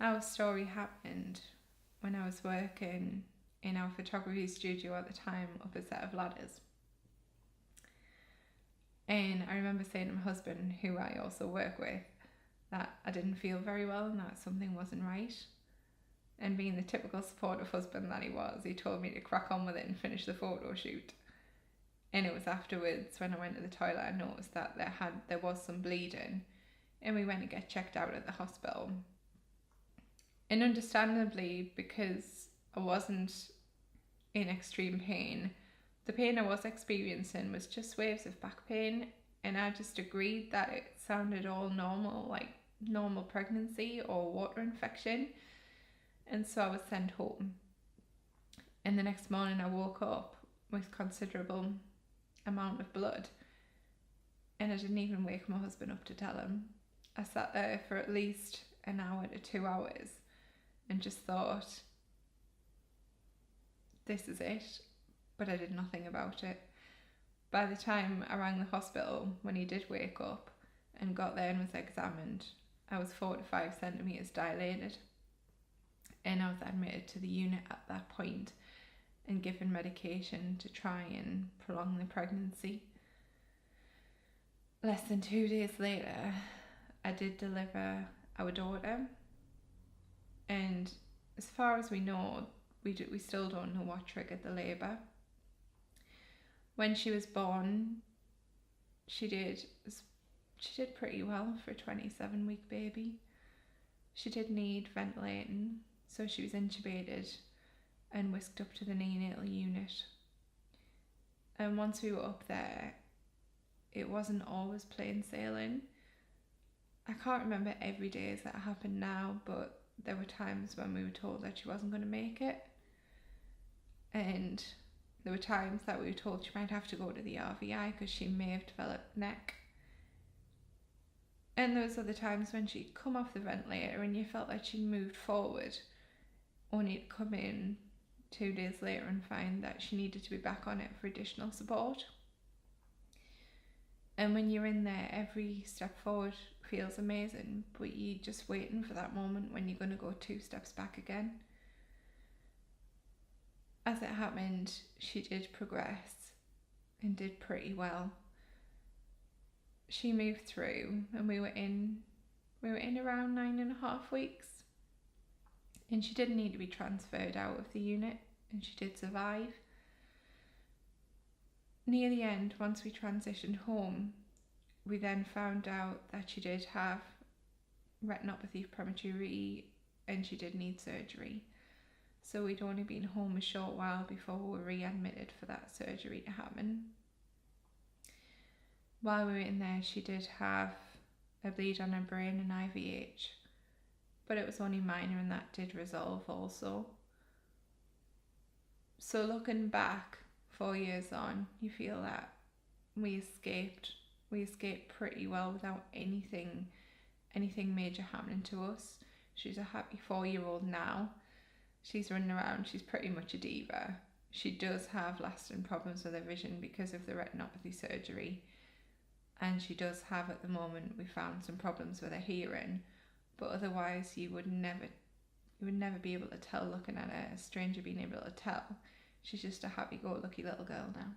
Our story happened when I was working in our photography studio at the time up a set of ladders. And I remember saying to my husband, who I also work with, that I didn't feel very well and that something wasn't right. And being the typical supportive husband that he was, he told me to crack on with it and finish the photo shoot. And it was afterwards, when I went to the toilet, I noticed that there was some bleeding, and we went to get checked out at the hospital. And understandably, because I wasn't in extreme pain, the pain I was experiencing was just waves of back pain, and I just agreed that it sounded all normal, like normal pregnancy or water infection. And so I was sent home. And the next morning I woke up with considerable amount of blood, and I didn't even wake my husband up to tell him. I sat there for at least an hour to 2 hours and just thought, this is it, but I did nothing about it. By the time I rang the hospital, when he did wake up and got there and was examined, I was 4 to 5 centimetres dilated, and I was admitted to the unit at that point and given medication to try and prolong the pregnancy. Less than 2 days later, I did deliver our daughter, and as far as we know, we still don't know what triggered the labour. When she was born, she did pretty well for a 27-week baby. She did need ventilating, so she was intubated and whisked up to the neonatal unit. And once we were up there, it wasn't always plain sailing. I can't remember every day as that happened now, but there were times when we were told that she wasn't going to make it. And there were times that we were told she might have to go to the RVI because she may have developed neck. And there was other times when she'd come off the ventilator and you felt like she'd moved forward, only to come in 2 days later and find that she needed to be back on it for additional support. And when you're in there, every step forward feels amazing, but you're just waiting for that moment when you're going to go 2 steps back again. As it happened, she did progress and did pretty well. She moved through, and we were in around 9.5 weeks, and she didn't need to be transferred out of the unit, and she did survive. Near the end, once we transitioned home, we then found out that she did have retinopathy of prematurity and she did need surgery. So we'd only been home a short while before we were readmitted for that surgery to happen. While we were in there, she did have a bleed on her brain and IVH, but it was only minor and that did resolve also. So looking back 4 years on, you feel that we escaped pretty well without anything major happening to us. She's a happy 4-year-old now. She's running around, she's pretty much a diva. She does have lasting problems with her vision because of the retinopathy surgery, and she does have, at the moment, we found some problems with her hearing, but otherwise you would never be able to tell looking at her, a stranger being able to tell. She's just a happy-go-lucky little girl now.